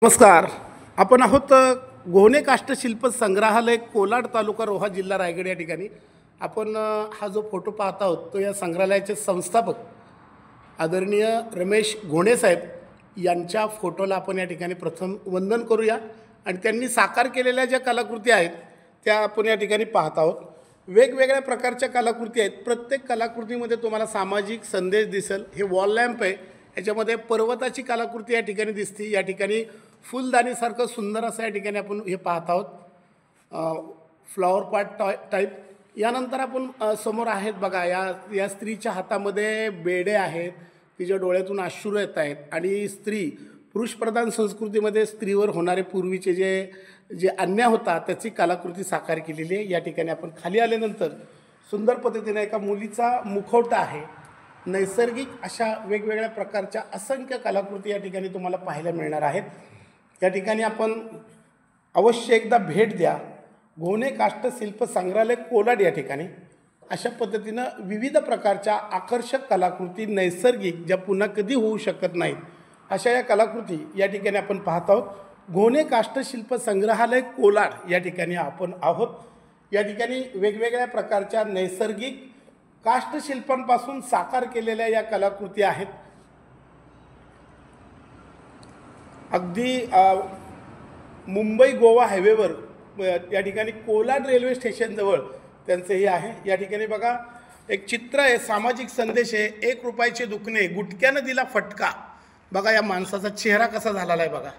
नमस्कार. आपण आहोत गोहणे काष्टशिल्प संग्रहालय, कोलाड, तालुका रोहा, जिल्हा रायगड या ठिकाणी. आपण हा जो फोटो पाहत आहोत तो या संग्रहालयाचे संस्थापक आदरणीय रमेश घोणे साहेब यांच्या फोटोला आपण या ठिकाणी प्रथम वंदन करूया आणि त्यांनी साकार केलेल्या ज्या कलाकृती आहेत त्या आपण या ठिकाणी पाहत आहोत. वेगवेगळ्या प्रकारच्या कलाकृती आहेत. प्रत्येक कलाकृतीमध्ये तुम्हाला सामाजिक संदेश दिसेल. हे वॉल लॅम्प आहे. याच्यामध्ये पर्वताची कलाकृती या ठिकाणी दिसते. या ठिकाणी फुलदाणीसारखं सुंदर असं या ठिकाणी आपण हे पाहत आहोत, फ्लॉवर पॉट टाईप. यानंतर आपण समोर आहेत बघा, या स्त्रीच्या हातामध्ये बेडे आहेत, तिच्या डोळ्यातून अश्रू येत आहेत आणि स्त्री पुरुषप्रधान संस्कृतीमध्ये स्त्रीवर होणारे पूर्वीचे जे अन्याय होता त्याची कलाकृती साकार केलेली आहे. या ठिकाणी आपण खाली आल्यानंतर सुंदर पद्धतीने एका मुलीचा मुखवटा आहे. नैसर्गिक अशा वेगवेगळ्या प्रकारच्या असंख्य कलाकृती या ठिकाणी तुम्हाला पाहायला मिळणार आहेत. या ठिकाणी आपण अवश्य एकदा भेट द्या. गोहणे काष्टशिल्प संग्रहालय, कोलाड या ठिकाणी अशा पद्धतीनं विविध प्रकारच्या आकर्षक कलाकृती, नैसर्गिक, ज्या पुन्हा कधी होऊ शकत नाहीत अशा या कलाकृती या ठिकाणी आपण पाहत आहोत. गोहणे काष्टशिल्प संग्रहालय, कोलाड या ठिकाणी आपण आहोत. या ठिकाणी वेगवेगळ्या प्रकारच्या नैसर्गिक काष्टशिल्पांपासून साकार केलेल्या या कलाकृती आहेत. अगदी मुंबई गोवा हायवेवर या ठिकाणी कोलाड रेल्वे स्टेशनजवळ त्यांचं हे आहे. या ठिकाणी बघा एक चित्र आहे, सामाजिक संदेश आहे. 1 रुपयाचे दुखणे, गुटक्यानं दिला फटका. बघा या माणसाचा चेहरा कसा झालेला आहे बघा.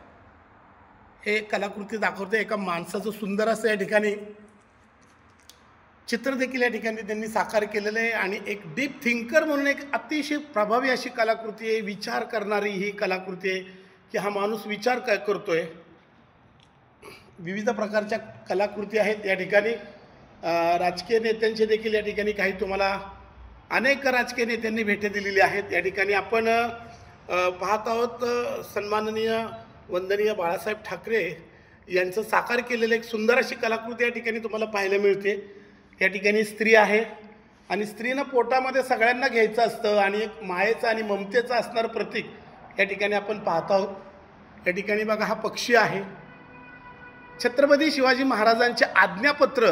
हे कलाकृती दाखवते एका माणसाचं सुंदर असं या ठिकाणी चित्र देखील या ठिकाणी त्यांनी साकार केलेलं आहे. आणि एक डीप थिंकर म्हणून एक अतिशय प्रभावी अशी कलाकृती आहे. विचार करणारी ही कलाकृती आहे की हा माणूस विचार काय करतोय. विविध प्रकारच्या कलाकृती आहेत या ठिकाणी. राजकीय नेत्यांचे देखील या ठिकाणी काही तुम्हाला अनेक राजकीय नेत्यांनी भेटी दिलेली आहेत. या ठिकाणी आपण पाहत आहोत सन्माननीय वंदनीय बाळासाहेब ठाकरे यांचं साकार केलेलं एक सुंदर अशी कलाकृती या ठिकाणी तुम्हाला पाहायला मिळते. या ठिकाणी स्त्री आहे आणि स्त्रीनं पोटामध्ये सगळ्यांना घ्यायचं असतं आणि एक मायेचं आणि ममतेचं असणारं प्रतीक या ठिकाणी आपण पाहत आहोत. या ठिकाणी बघा हा पक्षी आहे. छत्रपती शिवाजी महाराजांचे आज्ञापत्र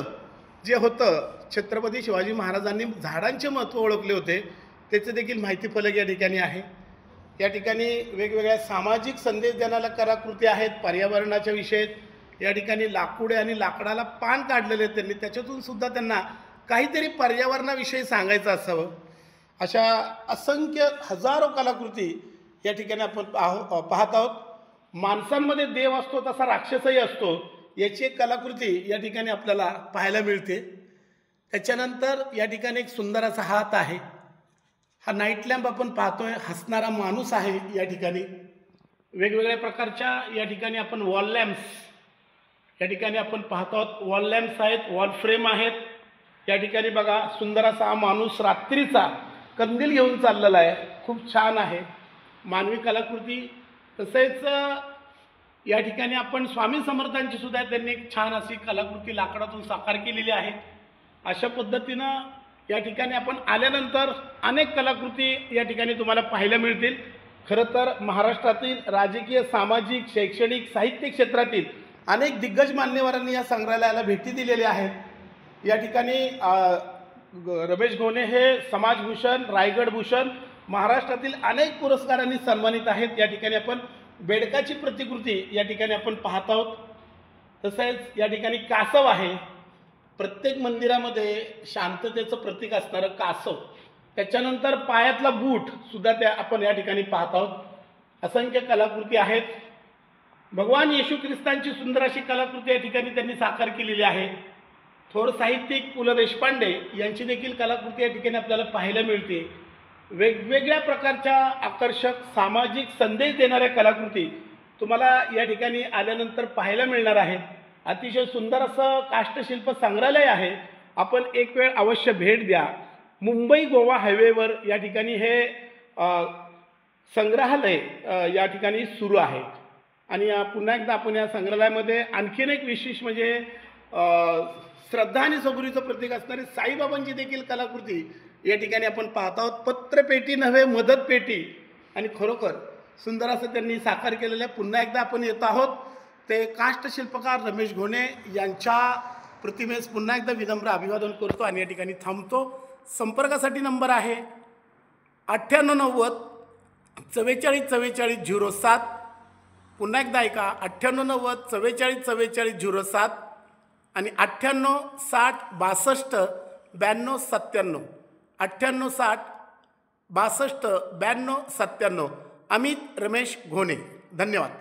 जे होतं, छत्रपती शिवाजी महाराजांनी झाडांचे महत्त्व ओळखले होते त्याचे देखील माहिती फलक या ठिकाणी आहे. या ठिकाणी वेगवेगळ्या सामाजिक संदेश देणाऱ्या कलाकृती आहेत. पर्यावरणाच्या विषयीत या ठिकाणी लाकूड आणि लाकडाला पान काढलेले त्यांनी, त्याच्यातून सुद्धा त्यांना काहीतरी पर्यावरणाविषयी सांगायचं असावं. अशा असंख्य हजारो कलाकृती या ठिकाणी आपण पाहत आहोत. माणसांमध्ये देव असतो तसा राक्षसही असतो याची एक कलाकृती या ठिकाणी आपल्याला पाहायला मिळते. त्याच्यानंतर या ठिकाणी एक सुंदर असा हात आहे. हा नाईट लॅम्प आपण पाहतोय. हसणारा माणूस आहे या ठिकाणी. वेगवेगळ्या प्रकारच्या या ठिकाणी आपण वॉल लॅम्प्स या ठिकाणी आपण पाहत आहोत. वॉल लॅम्प्स आहेत, वॉल फ्रेम आहेत. या ठिकाणी बघा सुंदर असा हा माणूस रात्रीचा कंदील घेऊन चाललेला आहे. खूप छान आहे मानवी कलाकृती. तसेच या ठिकाणी आपण स्वामी समर्थांची सुद्धा त्यांनी एक छान अशी कलाकृती लाकडातून साकार केलेली आहे. अशा पद्धतीनं या ठिकाणी आपण आल्यानंतर अनेक कलाकृती या ठिकाणी तुम्हाला पाहायला मिळतील. खरं तर महाराष्ट्रातील राजकीय, सामाजिक, शैक्षणिक, साहित्य क्षेत्रातील अनेक दिग्गज मान्यवरांनी या संग्रहालयाला भेटी दिलेल्या आहेत. या ठिकाणी रमेश घोणे हे समाजभूषण, रायगड भूषण, महाराष्ट्रातील अनेक पुरस्कारांनी सन्मानित आहेत. या ठिकाणी आपण बेडकाची प्रतिकृती या ठिकाणी आपण पाहत आहोत. तसेच या ठिकाणी कासव आहे. प्रत्येक मंदिरामध्ये शांततेचं प्रतीक असणारं कासव. त्याच्यानंतर पायातला बूट सुद्धा त्या आपण या ठिकाणी पाहत आहोत. असंख्य कलाकृती आहेत. भगवान येशू ख्रिस्तांची सुंदर अशी कलाकृती या ठिकाणी त्यांनी साकार केलेली आहे. थोर साहित्यिक पु ल देशपांडे यांची देखील कलाकृती या ठिकाणी आपल्याला पाहायला मिळते. वेगवेगळ्या प्रकारच्या आकर्षक सामाजिक संदेश देणाऱ्या कलाकृती तुम्हाला या ठिकाणी आल्यानंतर पाहायला मिळणार आहेत. अतिशय सुंदर असं काष्टशिल्प संग्रहालय आहे. आपण एक वेळ अवश्य भेट द्या. मुंबई गोवा हायवेवर या ठिकाणी हे संग्रहालय या ठिकाणी सुरू आहे. आणि पुन्हा एकदा आपण या संग्रहालयामध्ये आणखीन एक विशेष म्हणजे श्रद्धा आणि सबुरीचं प्रतीक असणारी साईबाबांची देखील कलाकृती या ठिकाणी आपण पाहत आहोत. पत्रपेटी नव्हे, मदत पेटी. आणि खरोखर सुंदर असं त्यांनी साकार केलेलं आहे. पुन्हा एकदा आपण येत आहोत ते काष्ट शिल्पकार रमेश घोणे यांच्या प्रतिमेस पुन्हा एकदा विनम्र अभिवादन करतो आणि या ठिकाणी थांबतो. संपर्कासाठी नंबर आहे 9890 44 44 07. पुन्हा एकदा ऐका 9890 44 44 07 आणि 98 60 62 92 97. 98 60 62 92 97. अमित रमेश घोणे. धन्यवाद.